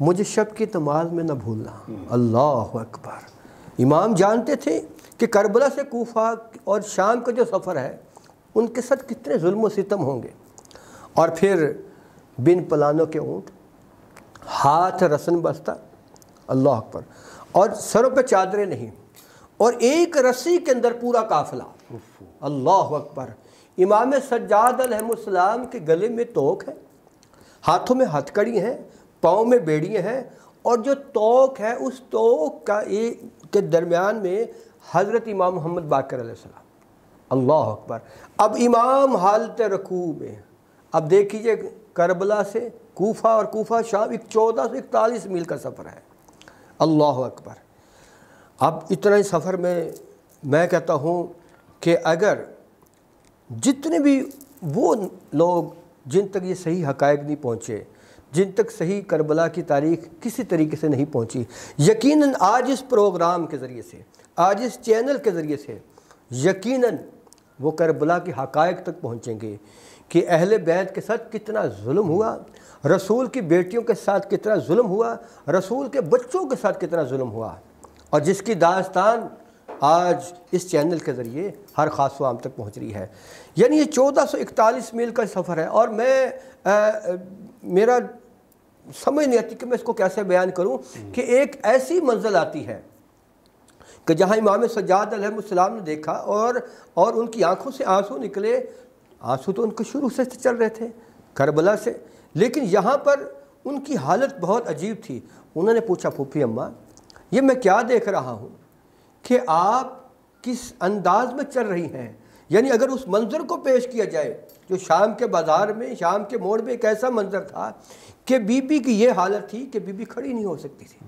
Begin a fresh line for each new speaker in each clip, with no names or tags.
مجھے شب کی نماز میں نہ بھولنا۔ اللہ اکبر۔ امام جانتے تھے کہ کربلا سے کوفہ اور شام کا جو سفر ہے ان کے ساتھ کتنے ظلم و ستم ہوں گے، اور پھر بن پلانوں کے اونٹ، ہاتھ رسن بستہ، اللہ اکبر، اور سروں پہ چادریں نہیں، اور ایک رسی کے اندر پورا قافلہ، اللہ اکبر۔ امام سجاد علیہ السلام کے گلے میں توک ہے، ہاتھوں میں ہتھ کڑی ہیں، پاؤں میں بیڑیاں ہیں، اور جو توک ہے اس توک کے درمیان میں حضرت امام محمد باقر علیہ السلام، اللہ اکبر۔ اب امام حالت رکوع میں، اب دیکھیے کربلا سے کوفہ، اور کوفہ شام 1441 میل کا سفر ہے، اللہ اکبر۔ اب اتنا ہی سفر میں کہتا ہوں کہ اگر جتنے بھی وہ لوگ جن تک یہ صحیح حقائق نہیں پہنچے، جن تک صحیح کربلا کی تاریخ کسی طریقے سے نہیں پہنچی، یقیناً آج اس پروگرام کے ذریعے سے، آج اس چینل کے ذریعے سے یقیناً وہ کربلا کی حقائق تک پہنچیں گے کہ اہل بیت کے ساتھ کتنا ظلم ہوا، رسول کی بیٹیوں کے ساتھ کتنا ظلم ہوا، رسول کے بچوں کے ساتھ کتنا ظلم ہوا، اور جس کی داستان آج اس چینل کے ذریعے ہر خاص و عام تک پہنچ رہی ہے۔ یعنی یہ 1441 میل کا سفر ہے، اور میرا سمجھ نہیں آتی کہ میں اس کو کیسے بیان کروں کہ ایک ایسی منزل آتی ہے کہ جہاں امام سجاد علیہ السلام نے دیکھا اور ان کی آنکھوں سے آنسو نکلے۔ آنسو تو ان کو شروع سے چل رہے تھے کربلا سے، لیکن یہاں پر ان کی حالت بہت عجیب تھی۔ انہوں نے پوچھا پھوپھی اماں یہ میں کیا دیکھ رہا ہوں کہ آپ کس انداز میں چل رہی ہیں؟ یعنی اگر اس منظر کو پیش کیا جائے جو شام کے بازار میں، شام کے موڑ میں ایک ایسا منظر تھا کہ بی بی کی یہ حالت تھی کہ بی بی کھڑی نہیں ہو سکتی تھی،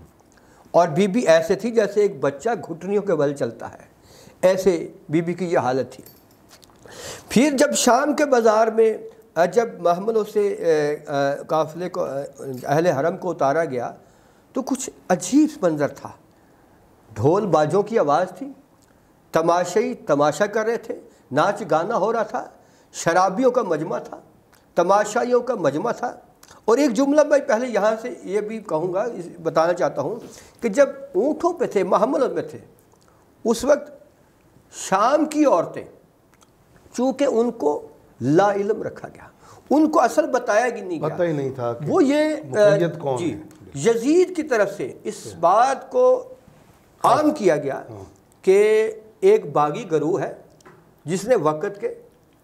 اور بی بی ایسے تھی جیسے ایک بچہ گھٹنیوں کے بل چلتا ہے، ایسے بی بی کی یہ حالت تھی۔ پھر جب شام کے بازار میں جب محملوں سے قافلے کو، اہل حرم کو اتارا گیا تو کچھ عجیب منظر تھا۔ ڈھول باجوں کی آواز تھی، تماشائی تماشا کر رہے تھے، ناچ گانا ہو رہا تھا، شرابیوں کا مجمع تھا، تماشائیوں کا مجمع تھا۔ اور ایک جملہ میں پہلے یہاں سے یہ بھی کہوں گا، بتانا چاہتا ہوں کہ جب اونٹوں پہ تھے، محمل میں تھے، اس وقت شام کی عورتیں چونکہ ان کو لا علم رکھا گیا، ان کو اصل بتایا نہیں گیا،
پتہ ہی نہیں تھا کہ
وہ یہ
مقید کون
جی
ہے۔
یزید کی طرف سے اس بات کو عام کیا گیا کہ ایک باغی گروہ ہے جس نے وقت کے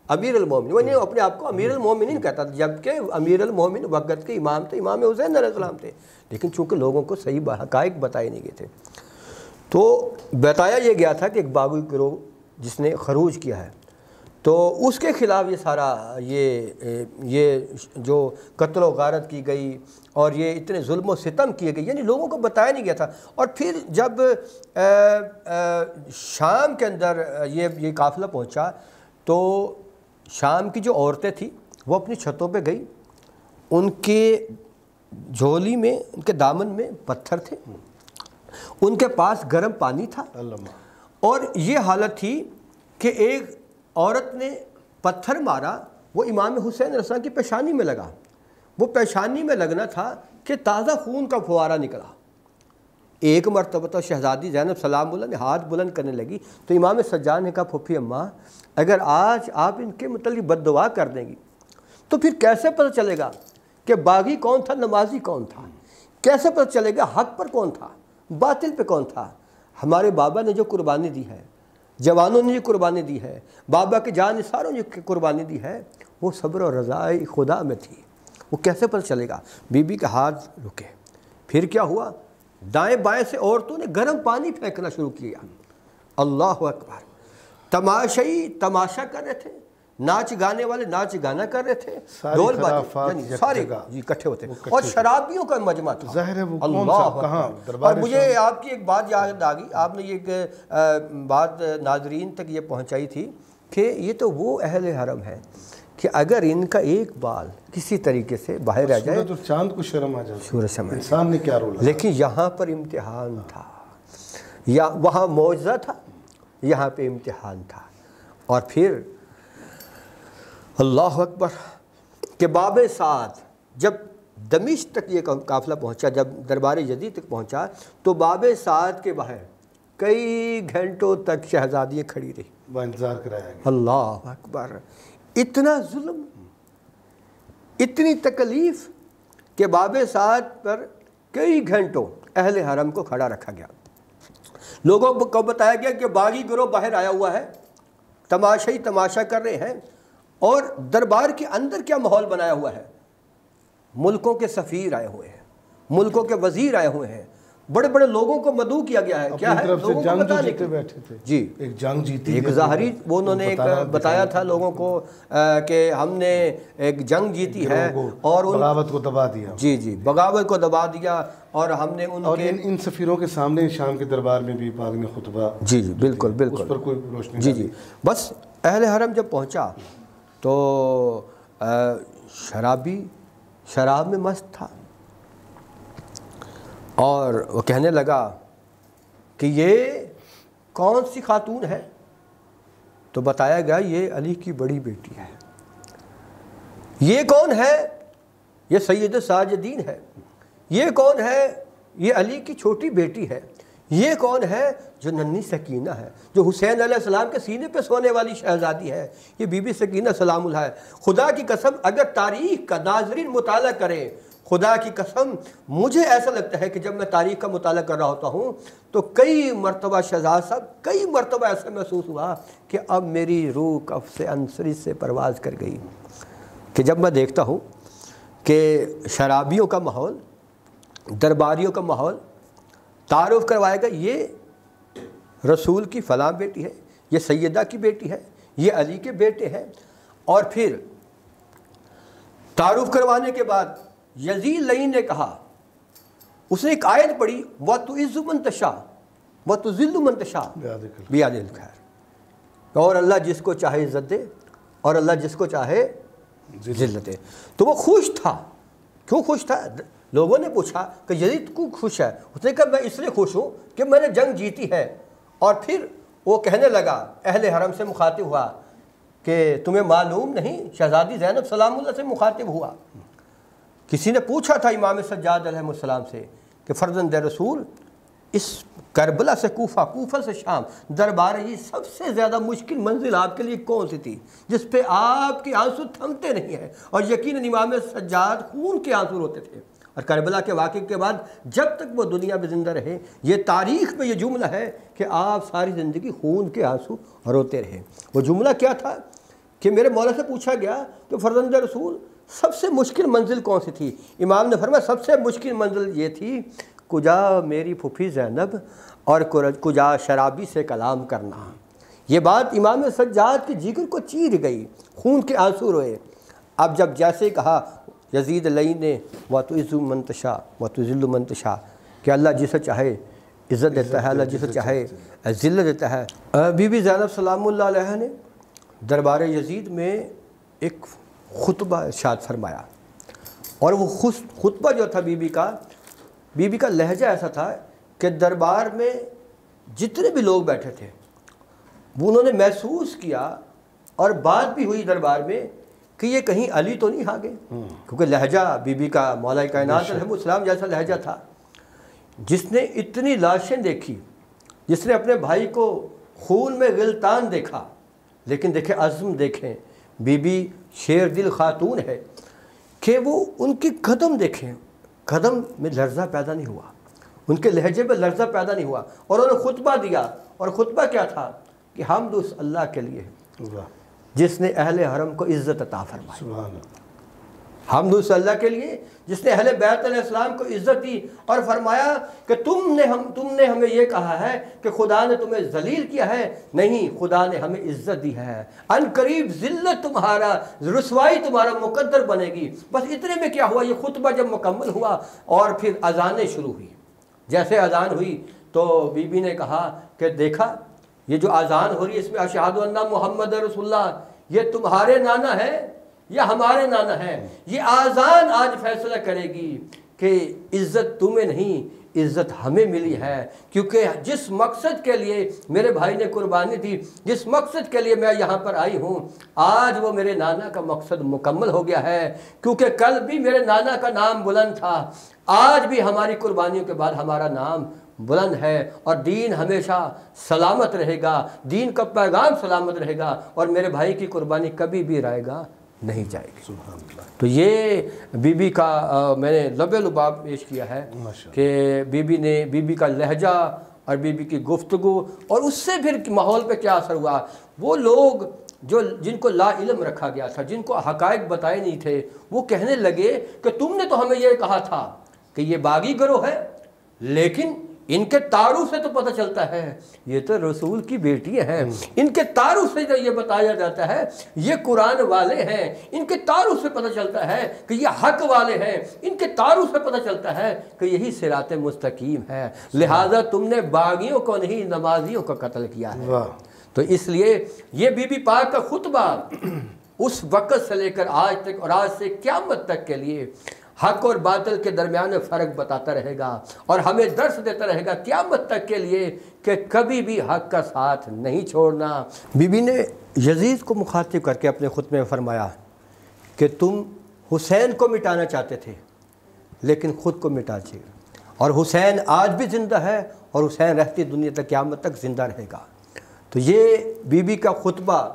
امیر المومنین، وہ اپنے آپ کو امیر المومنین کہتا تھا، جبکہ امیر المومنین وقت کے امام تھے، امام حسین علیہ السلام تھے، لیکن چونکہ لوگوں کو صحیح حقائق بتائے نہیں گئے تھے تو بتایا یہ گیا تھا کہ ایک باغی گروہ جس نے خروج کیا ہے، تو اس کے خلاف یہ سارا یہ جو قتل و غارت کی گئی اور یہ اتنے ظلم و ستم کیے گئے، یعنی لوگوں کو بتایا نہیں گیا تھا۔ اور پھر جب شام کے اندر یہ قافلہ پہنچا تو شام کی جو عورتیں تھیں وہ اپنی چھتوں پہ گئی، ان کے جھولی میں، ان کے دامن میں پتھر تھے، ان کے پاس گرم پانی تھا، اور یہ حالت تھی کہ ایک عورت نے پتھر مارا، وہ امام حسین علیہ السلام کی پیشانی میں لگا، وہ پیشانی میں لگنا تھا کہ تازہ خون کا فوارہ نکلا۔ ایک مرتبہ تو شہزادی زینب سلام اللہ نے ہاتھ بلند کرنے لگی تو امام سجاد نے کہا پھوپھی اماں اگر آج آپ ان کے متعلق بد دعا کر دیں گی تو پھر کیسے پتہ چلے گا کہ باغی کون تھا، نمازی کون تھا؟ کیسے پتہ چلے گا حق پر کون تھا، باطل پہ کون تھا؟ ہمارے بابا نے جو قربانی دی ہے، جوانوں نے جو قربانی دی ہے، بابا کے جان نثاروں نے جو قربانی دی ہے، وہ صبر و رضاء خدا میں تھی، وہ کیسے پتہ چلے گا؟ بی بی کا ہاتھ رکے۔ پھر کیا ہوا؟ دائیں بائیں سے عورتوں نے گرم پانی پھینکنا شروع کیا، اللہ اکبر۔ تماشائی تماشا کر رہے تھے، ناچ گانے والے ناچ گانا کر رہے تھے، ڈھول باجے سارے اکٹھے ہوتے، اور شرابیوں کا مجمع تھا،
ظاہر ہے وہ
اللہ
کون سا کہاں دربار۔
اور مجھے آپ کی ایک بات یاد آ گئی، آپ نے یہ بات ناظرین تک یہ پہنچائی تھی کہ یہ تو وہ اہل حرم ہے کہ اگر ان کا ایک بال کسی طریقے سے باہر آ جائے
تو چاند کو شرم آ جاتی،
سورج سمجھ،
انسان نے کیا رول۔
لیکن یہاں پر امتحان تھا، یا وہاں معجزہ تھا، یہاں پہ امتحان تھا۔ اور پھر اللہ اکبر کہ باب سعد جب دمشق تک یہ قافلہ پہنچا، جب دربار یزید تک پہنچا تو باب سعد کے باہر کئی گھنٹوں تک شہزادیاں کھڑی رہی،
وہ انتظار کرایا گیا۔
اللہ اکبر، اتنا ظلم، اتنی تکلیف کہ باب سعد پر کئی گھنٹوں اہل حرم کو کھڑا رکھا گیا۔ لوگوں کو بتایا گیا کہ باغی گروہ باہر آیا ہوا ہے، تماشائی تماشا کر رہے ہیں، اور دربار کے اندر کیا ماحول بنایا ہوا ہے، ملکوں کے سفیر آئے ہوئے ہیں، ملکوں کے وزیر آئے ہوئے ہیں، بڑے بڑے لوگوں کو مدعو کیا گیا ہے۔ کیا ہے؟ لوگوں کو بتانے کے
بیٹھے تھے،
جی
ایک جنگ جیتی،
ایک ظاہری وہ انہوں نے ایک بتایا تھا لوگوں کو کہ ہم نے ایک جنگ جیتی ہے اور
بغاوت کو دبا دیا،
جی جی بغاوت کو دبا دیا، اور ہم نے
اور ان سفیروں کے سامنے شام کے دربار میں بھی پاک نے خطبہ،
جی جی بالکل بالکل
اس پر کوئی روشنی
جی جی بس اہل حرم جب پہنچا تو شرابی شراب میں مست تھا، اور وہ کہنے لگا کہ یہ کون سی خاتون ہے؟ تو بتایا گیا یہ علی کی بڑی بیٹی ہے۔ یہ کون ہے؟ یہ سید ساجدین ہے۔ یہ کون ہے؟ یہ علی کی چھوٹی بیٹی ہے۔ یہ کون ہے؟ جو ننھی سکینہ ہے، جو حسین علیہ السلام کے سینے پہ سونے والی شہزادی ہے، یہ بی بی سکینہ سلام اللہ ہے۔ خدا کی قسم اگر تاریخ کا ناظرین مطالعہ کریں، خدا کی قسم مجھے ایسا لگتا ہے کہ جب میں تاریخ کا مطالعہ کر رہا ہوتا ہوں تو کئی مرتبہ شہزاد صاحب کئی مرتبہ ایسا محسوس ہوا کہ اب میری روح کف سے انصری سے پرواز کر گئی، کہ جب میں دیکھتا ہوں کہ شرابیوں کا ماحول، درباریوں کا ماحول، تعارف کروائے گا یہ رسول کی فلاں بیٹی ہے، یہ سیدہ کی بیٹی ہے، یہ علی کے بیٹے ہیں، اور پھر تعارف کروانے کے بعد یزید لعین نے کہا، اس نے ایک آیت پڑھی وَتُعِزُّ مَن تَشَاءُ وَتُذِلُّ مَن تَشَاءُ بِیَدِکَ الْخَیرُ، اور اللہ جس کو چاہے عزت دے اور اللہ جس کو چاہے ذلت دے۔ تو وہ خوش تھا۔ کیوں خوش تھا؟ لوگوں نے پوچھا کہ یزید کو خوش ہے، اس نے کہا میں اس لیے خوش ہوں کہ میں نے جنگ جیتی ہے۔ اور پھر وہ کہنے لگا، اہل حرم سے مخاطب ہوا کہ تمہیں معلوم نہیں، شہزادی زینب سلام اللہ سے مخاطب ہوا، کسی نے پوچھا تھا امام سجاد علیہ السلام سے کہ فرزند رسول اس کربلا سے کوفہ، کوفہ سے شام، دربار یہ سب سے زیادہ مشکل منزل آپ کے لیے کون سی تھی جس پہ آپ کے آنسو تھمتے نہیں ہیں؟ اور یقیناً امام سجاد خون کے آنسو روتے تھے، اور کربلا کے واقعے کے بعد جب تک وہ دنیا میں زندہ رہے یہ تاریخ میں یہ جملہ ہے کہ آپ ساری زندگی خون کے آنسو روتے رہے۔ وہ جملہ کیا تھا کہ میرے مولا سے پوچھا گیا کہ فرزند رسول سب سے مشکل منزل کون سی تھی؟ امام نے فرمایا سب سے مشکل منزل یہ تھی کجا میری پھوپھی زینب اور کجا شرابی سے کلام کرنا۔ یہ بات امام سجاد کے جگر کو چیر گئی، خون کے آنسو روئے۔ اب جب جیسے کہا یزید لعین نے وَتُعِزُّ مَن تَشَاءُ وَتُذِلُّ مَن تَشَاءُ کہ اللہ جسے چاہے عزت دیتا ہے، اللہ جسے چاہے ذلت دیتا ہے۔ بی بی زینب سلام اللہ علیہ نے دربار یزید میں ایک خطبہ ارشاد فرمایا، اور وہ خطبہ جو تھا بی بی کا لہجہ ایسا تھا کہ دربار میں جتنے بھی لوگ بیٹھے تھے وہ انہوں نے محسوس کیا، اور بات بھی ہوئی دربار میں کہ یہ کہیں علی تو نہیں آ گئے، کیونکہ لہجہ بی بی کا مولا کائنات علیہ السلام جیسا لہجہ تھا۔ جس نے اتنی لاشیں دیکھی، جس نے اپنے بھائی کو خون میں غلطان دیکھا، لیکن دیکھیں عزم دیکھیں، بی بی شیر دل خاتون ہے کہ وہ ان کی قدم دیکھیں، قدم میں لرزہ پیدا نہیں ہوا، ان کے لہجے میں لرزہ پیدا نہیں ہوا، اور انہوں نے خطبہ دیا، اور خطبہ کیا تھا کہ حمد اس اللہ کے لیے جس نے اہل حرم کو عزت عطا فرمائی، حمد اس اللہ کے لیے جس نے اہل بیت علیہ السلام کو عزت دی، اور فرمایا کہ تم نے ہمیں یہ کہا ہے کہ خدا نے تمہیں ذلیل کیا ہے، نہیں، خدا نے ہمیں عزت دی ہے، ان قریب ذلت تمہارا، رسوائی تمہارا مقدر بنے گی۔ بس اتنے میں کیا ہوا، یہ خطبہ جب مکمل ہوا اور پھر اذانیں شروع ہوئی۔ جیسے اذان ہوئی تو بی بی نے کہا کہ دیکھا یہ جو اذان ہو رہی ہے اس میں اشہد ان محمد رسول اللہ، یہ تمہارے نانا ہے یا ہمارے نانا ہے؟ یہ اذان آج فیصلہ کرے گی کہ عزت تمہیں نہیں، عزت ہمیں ملی ہے، کیونکہ جس مقصد کے لیے میرے بھائی نے قربانی دی، جس مقصد کے لیے میں یہاں پر آئی ہوں، آج وہ میرے نانا کا مقصد مکمل ہو گیا ہے، کیونکہ کل بھی میرے نانا کا نام بلند تھا، آج بھی ہماری قربانیوں کے بعد ہمارا نام بلند ہے، اور دین ہمیشہ سلامت رہے گا، دین کا پیغام سلامت رہے گا، اور میرے بھائی کی قربانی کبھی بھی رائے گا نہیں جائے گی۔
سبحان اللہ۔
تو یہ بی بی کا میں نے لب لباب پیش کیا ہے کہ بی بی کا لہجہ اور بی بی کی گفتگو، اور اس سے پھر ماحول پہ کیا اثر ہوا، وہ لوگ جن کو لا علم رکھا گیا تھا، جن کو حقائق بتائے نہیں تھے، وہ کہنے لگے کہ تم نے تو ہمیں یہ کہا تھا کہ یہ باغی گروہ ہے، لیکن ان کے تعارف سے تو پتہ چلتا ہے یہ تو رسول کی بیٹی ہیں، ان کے تعارف سے یہ بتایا جاتا ہے یہ قرآن والے ہیں، ان کے تعارف سے پتہ چلتا ہے کہ یہ حق والے ہیں، ان کے تعارف سے پتہ چلتا ہے کہ یہی صراط مستقیم ہے، لہٰذا تم نے باغیوں کو نہیں نمازیوں کو قتل کیا ہے۔ تو اس لیے یہ بی بی پاک کا خطبہ اس وقت سے لے کر آج تک، اور آج سے قیامت تک کے لیے حق اور باطل کے درمیان میں فرق بتاتا رہے گا، اور ہمیں درس دیتا رہے گا قیامت تک کے لیے کہ کبھی بھی حق کا ساتھ نہیں چھوڑنا۔ بی بی نے یزید کو مخاطب کر کے اپنے خطبے میں فرمایا کہ تم حسین کو مٹانا چاہتے تھے لیکن خود کو مٹا دیے، اور حسین آج بھی زندہ ہے، اور حسین رہتی دنیا تک قیامت تک زندہ رہے گا۔ تو یہ بی بی کا خطبہ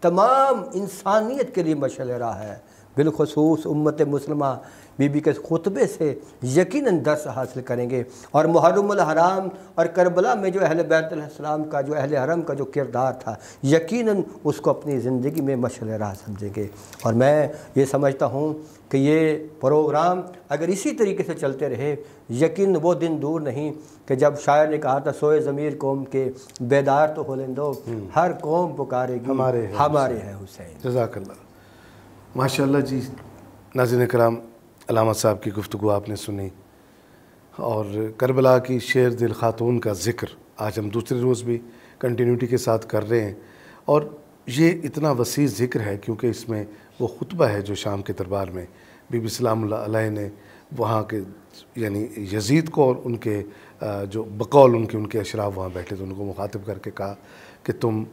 تمام انسانیت کے لیے مشعل راہ ہے، بالخصوص امت مسلمہ بی بی کے خطبے سے یقیناً درس حاصل کریں گے، اور محرم الحرام اور کربلا میں جو اہل بیت علیہ السلام کا، جو اہل حرم کا جو کردار تھا، یقیناً اس کو اپنی زندگی میں مشعل راہ سمجھیں گے۔ اور میں یہ سمجھتا ہوں کہ یہ پروگرام اگر اسی طریقے سے چلتے رہے، یقین وہ دن دور نہیں کہ جب شاعر نے کہا تھا سوئے ضمیر قوم کے بیدار تو ہو لیندو، ہر قوم پکارے گی ہمارے ہیں حسین۔
جزاک اللہ، ماشاء اللہ جی۔ ناظرین کرام، علامہ صاحب کی گفتگو آپ نے سنی، اور کربلا کی شیر دل خاتون کا ذکر آج ہم دوسرے روز بھی کنٹینیوٹی کے ساتھ کر رہے ہیں، اور یہ اتنا وسیع ذکر ہے کیونکہ اس میں وہ خطبہ ہے جو شام کے دربار میں بی بی سلام اللہ علیہ نے وہاں کے یعنی یزید کو اور ان کے جو بقول ان کے اشراف وہاں بیٹھے تھے ان کو مخاطب کر کے کہا کہ تم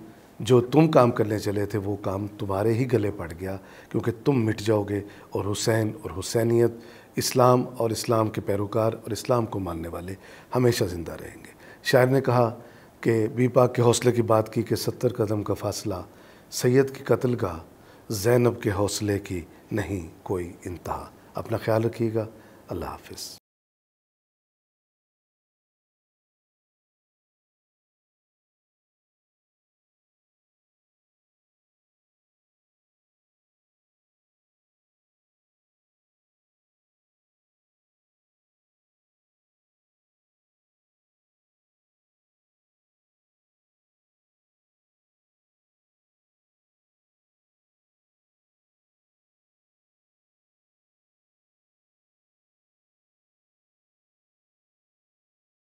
کام کرنے چلے تھے وہ کام تمہارے ہی گلے پڑ گیا، کیونکہ تم مٹ جاؤ گے، اور حسین اور حسینیت، اسلام اور اسلام کے پیروکار اور اسلام کو ماننے والے ہمیشہ زندہ رہیں گے۔ شاعر نے کہا کہ بی پاک کے حوصلے کی بات کی کہ 70 قدم کا فاصلہ، سید کی قتل گاہ، زینب کے حوصلے کی نہیں کوئی انتہا۔ اپنا خیال رکھیے گا، اللہ حافظ۔